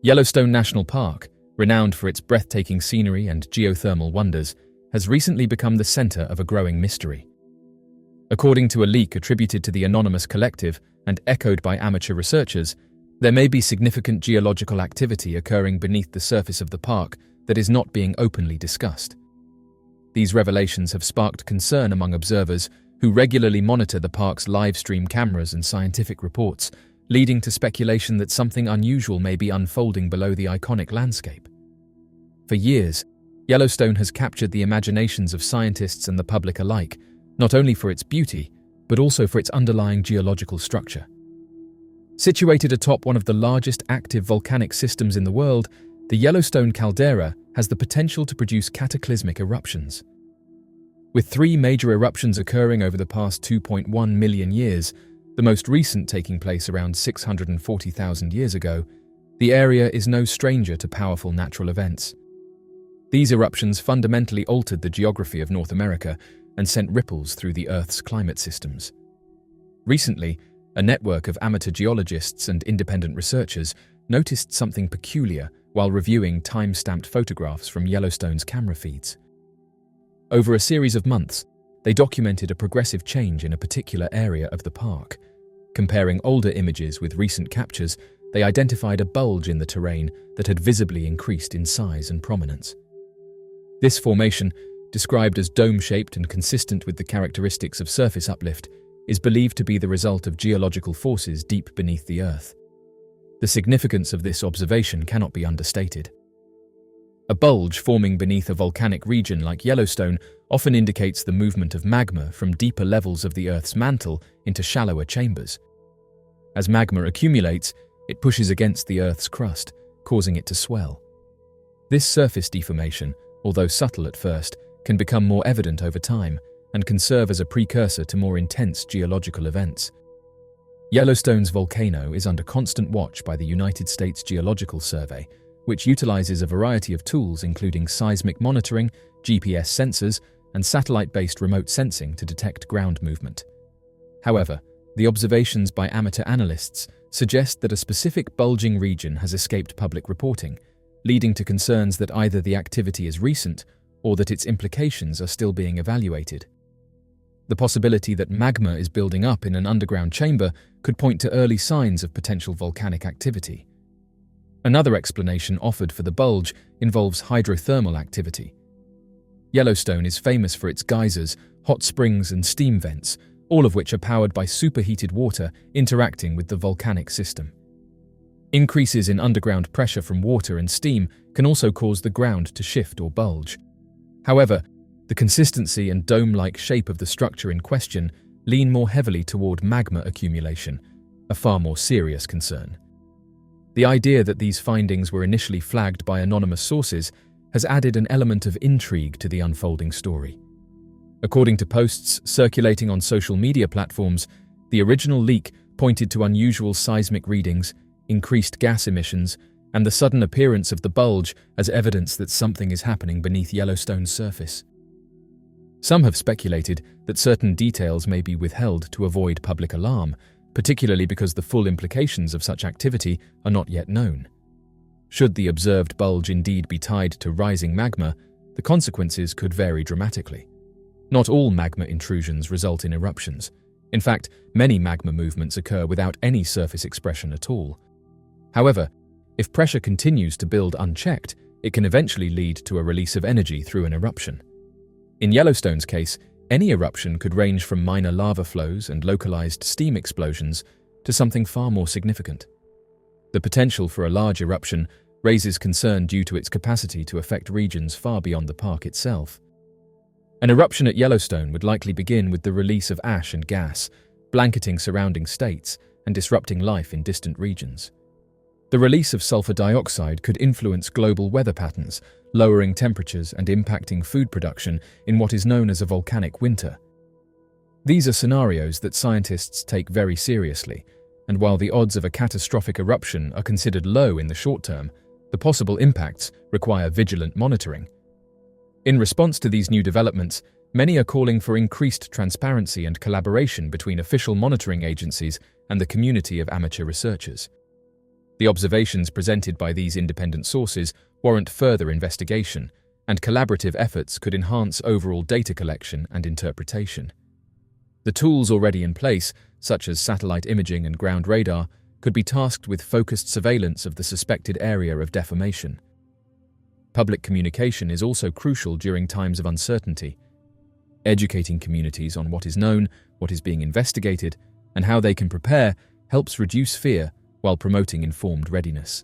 Yellowstone National Park, renowned for its breathtaking scenery and geothermal wonders, has recently become the center of a growing mystery. According to a leak attributed to the anonymous collective and echoed by amateur researchers, there may be significant geological activity occurring beneath the surface of the park that is not being openly discussed. These revelations have sparked concern among observers who regularly monitor the park's live stream cameras and scientific reports, leading to speculation that something unusual may be unfolding below the iconic landscape. For years, Yellowstone has captured the imaginations of scientists and the public alike, not only for its beauty, but also for its underlying geological structure. Situated atop one of the largest active volcanic systems in the world, the Yellowstone caldera has the potential to produce cataclysmic eruptions. With 3 major eruptions occurring over the past 2.1 million years, the most recent taking place around 640,000 years ago, the area is no stranger to powerful natural events. These eruptions fundamentally altered the geography of North America and sent ripples through the Earth's climate systems. Recently, a network of amateur geologists and independent researchers noticed something peculiar while reviewing time-stamped photographs from Yellowstone's camera feeds. Over a series of months, they documented a progressive change in a particular area of the park. Comparing older images with recent captures, they identified a bulge in the terrain that had visibly increased in size and prominence. This formation, described as dome-shaped and consistent with the characteristics of surface uplift, is believed to be the result of geological forces deep beneath the Earth. The significance of this observation cannot be understated. A bulge forming beneath a volcanic region like Yellowstone often indicates the movement of magma from deeper levels of the Earth's mantle into shallower chambers. As magma accumulates, it pushes against the Earth's crust, causing it to swell. This surface deformation, although subtle at first, can become more evident over time and can serve as a precursor to more intense geological events. Yellowstone's volcano is under constant watch by the United States Geological Survey, which utilizes a variety of tools including seismic monitoring, GPS sensors, and satellite-based remote sensing to detect ground movement. However, the observations by amateur analysts suggest that a specific bulging region has escaped public reporting, leading to concerns that either the activity is recent or that its implications are still being evaluated. The possibility that magma is building up in an underground chamber could point to early signs of potential volcanic activity. Another explanation offered for the bulge involves hydrothermal activity. Yellowstone is famous for its geysers, hot springs, and steam vents, all of which are powered by superheated water interacting with the volcanic system. Increases in underground pressure from water and steam can also cause the ground to shift or bulge. However, the consistency and dome-like shape of the structure in question lean more heavily toward magma accumulation, a far more serious concern. The idea that these findings were initially flagged by anonymous sources has added an element of intrigue to the unfolding story. According to posts circulating on social media platforms, the original leak pointed to unusual seismic readings, increased gas emissions, and the sudden appearance of the bulge as evidence that something is happening beneath Yellowstone's surface. Some have speculated that certain details may be withheld to avoid public alarm, particularly because the full implications of such activity are not yet known. Should the observed bulge indeed be tied to rising magma, the consequences could vary dramatically. Not all magma intrusions result in eruptions. In fact, many magma movements occur without any surface expression at all. However, if pressure continues to build unchecked, it can eventually lead to a release of energy through an eruption. In Yellowstone's case, any eruption could range from minor lava flows and localized steam explosions to something far more significant. The potential for a large eruption raises concern due to its capacity to affect regions far beyond the park itself. An eruption at Yellowstone would likely begin with the release of ash and gas, blanketing surrounding states and disrupting life in distant regions. The release of sulfur dioxide could influence global weather patterns, lowering temperatures and impacting food production in what is known as a volcanic winter. These are scenarios that scientists take very seriously, and while the odds of a catastrophic eruption are considered low in the short term, the possible impacts require vigilant monitoring. In response to these new developments, many are calling for increased transparency and collaboration between official monitoring agencies and the community of amateur researchers. The observations presented by these independent sources warrant further investigation, and collaborative efforts could enhance overall data collection and interpretation. The tools already in place, such as satellite imaging and ground radar, could be tasked with focused surveillance of the suspected area of deformation. Public communication is also crucial during times of uncertainty. Educating communities on what is known, what is being investigated, and how they can prepare helps reduce fear while promoting informed readiness.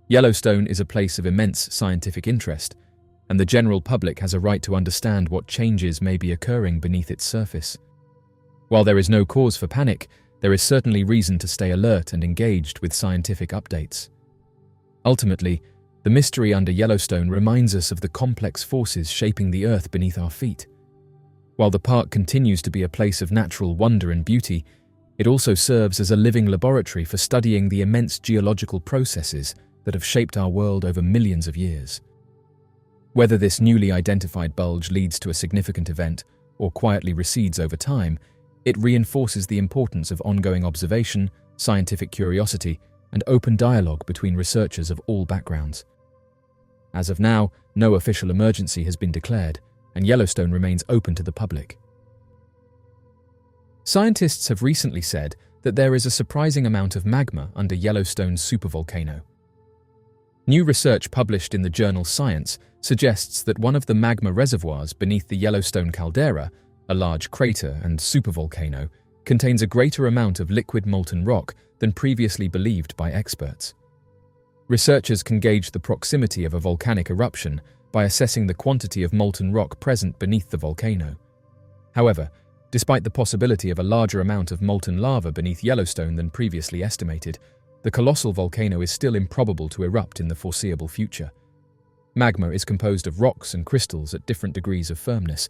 Yellowstone is a place of immense scientific interest, and the general public has a right to understand what changes may be occurring beneath its surface. While there is no cause for panic, there is certainly reason to stay alert and engaged with scientific updates. Ultimately, the mystery under Yellowstone reminds us of the complex forces shaping the earth beneath our feet. While the park continues to be a place of natural wonder and beauty, it also serves as a living laboratory for studying the immense geological processes that have shaped our world over millions of years. Whether this newly identified bulge leads to a significant event or quietly recedes over time, it reinforces the importance of ongoing observation, scientific curiosity, and open dialogue between researchers of all backgrounds. As of now, no official emergency has been declared, and Yellowstone remains open to the public. Scientists have recently said that there is a surprising amount of magma under Yellowstone's supervolcano. New research published in the journal Science suggests that one of the magma reservoirs beneath the Yellowstone caldera, a large crater and supervolcano, contains a greater amount of liquid molten rock than previously believed by experts. Researchers can gauge the proximity of a volcanic eruption by assessing the quantity of molten rock present beneath the volcano. However, despite the possibility of a larger amount of molten lava beneath Yellowstone than previously estimated, the colossal volcano is still improbable to erupt in the foreseeable future. Magma is composed of rocks and crystals at different degrees of firmness.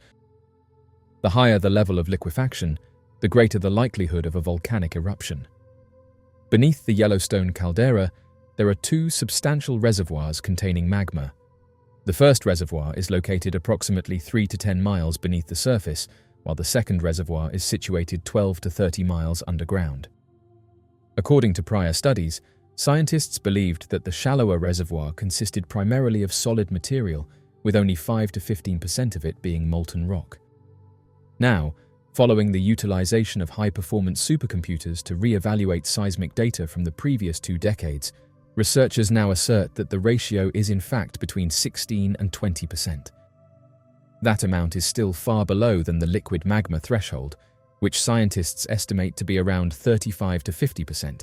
The higher the level of liquefaction, the greater the likelihood of a volcanic eruption. Beneath the Yellowstone caldera, there are two substantial reservoirs containing magma. The first reservoir is located approximately 3 to 10 miles beneath the surface, while the second reservoir is situated 12 to 30 miles underground. According to prior studies, scientists believed that the shallower reservoir consisted primarily of solid material, with only 5 to 15% of it being molten rock. Now, following the utilization of high-performance supercomputers to re-evaluate seismic data from the previous 2 decades, researchers now assert that the ratio is in fact between 16 and 20%. That amount is still far below than the liquid magma threshold, which scientists estimate to be around 35 to 50%,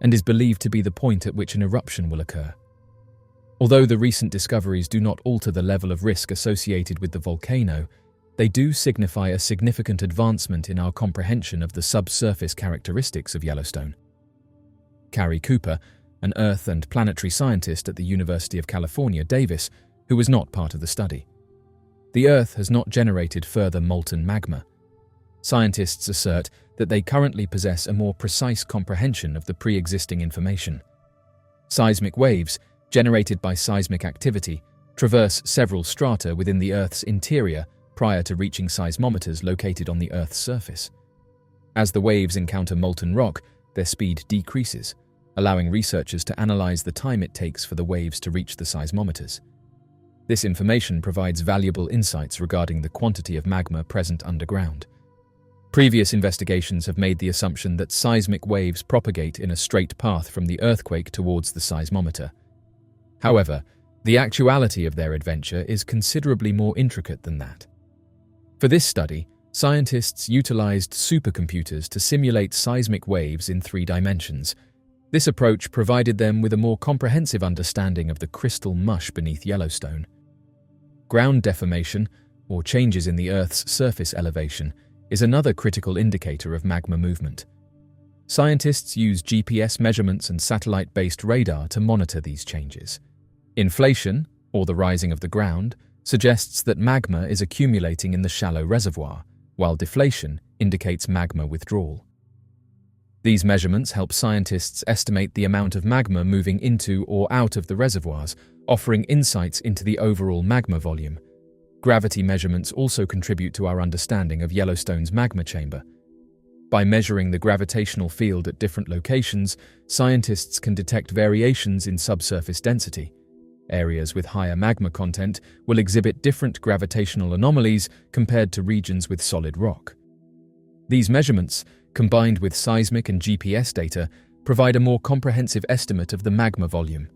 and is believed to be the point at which an eruption will occur. Although the recent discoveries do not alter the level of risk associated with the volcano, they do signify a significant advancement in our comprehension of the subsurface characteristics of Yellowstone. Carrie Cooper, an Earth and planetary scientist at the University of California, Davis, who was not part of the study. The Earth has not generated further molten magma. Scientists assert that they currently possess a more precise comprehension of the pre-existing information. Seismic waves, generated by seismic activity, traverse several strata within the Earth's interior prior to reaching seismometers located on the Earth's surface. As the waves encounter molten rock, their speed decreases, allowing researchers to analyze the time it takes for the waves to reach the seismometers. This information provides valuable insights regarding the quantity of magma present underground. Previous investigations have made the assumption that seismic waves propagate in a straight path from the earthquake towards the seismometer. However, the actuality of their adventure is considerably more intricate than that. For this study, scientists utilized supercomputers to simulate seismic waves in 3 dimensions. This approach provided them with a more comprehensive understanding of the crystal mush beneath Yellowstone. Ground deformation, or changes in the Earth's surface elevation, is another critical indicator of magma movement. Scientists use GPS measurements and satellite-based radar to monitor these changes. Inflation, or the rising of the ground, suggests that magma is accumulating in the shallow reservoir, while deflation indicates magma withdrawal. These measurements help scientists estimate the amount of magma moving into or out of the reservoirs, offering insights into the overall magma volume. Gravity measurements also contribute to our understanding of Yellowstone's magma chamber. By measuring the gravitational field at different locations, scientists can detect variations in subsurface density. Areas with higher magma content will exhibit different gravitational anomalies compared to regions with solid rock. These measurements, combined with seismic and GPS data, provide a more comprehensive estimate of the magma volume.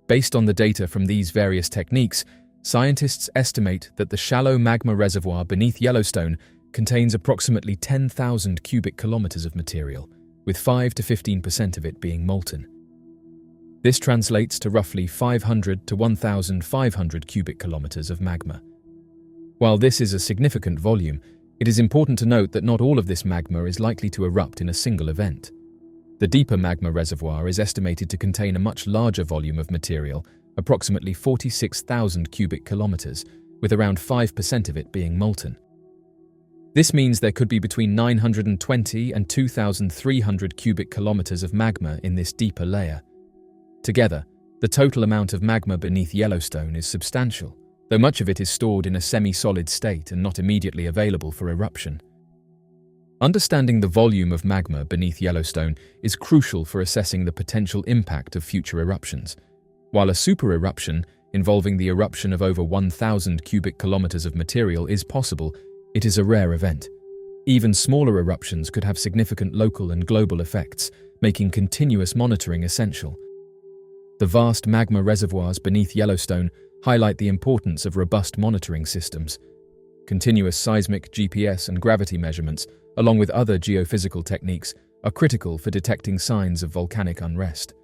Based on the data from these various techniques, scientists estimate that the shallow magma reservoir beneath Yellowstone contains approximately 10,000 cubic kilometers of material, with 5 to 15% of it being molten. This translates to roughly 500 to 1,500 cubic kilometers of magma. While this is a significant volume, it is important to note that not all of this magma is likely to erupt in a single event. The deeper magma reservoir is estimated to contain a much larger volume of material, approximately 46,000 cubic kilometers, with around 5% of it being molten. This means there could be between 920 and 2,300 cubic kilometers of magma in this deeper layer. Together, the total amount of magma beneath Yellowstone is substantial, though much of it is stored in a semi-solid state and not immediately available for eruption. Understanding the volume of magma beneath Yellowstone is crucial for assessing the potential impact of future eruptions. While a super-eruption, involving the eruption of over 1,000 cubic kilometers of material, is possible, it is a rare event. Even smaller eruptions could have significant local and global effects, making continuous monitoring essential. The vast magma reservoirs beneath Yellowstone highlight the importance of robust monitoring systems. Continuous seismic, GPS, and gravity measurements, along with other geophysical techniques, are critical for detecting signs of volcanic unrest.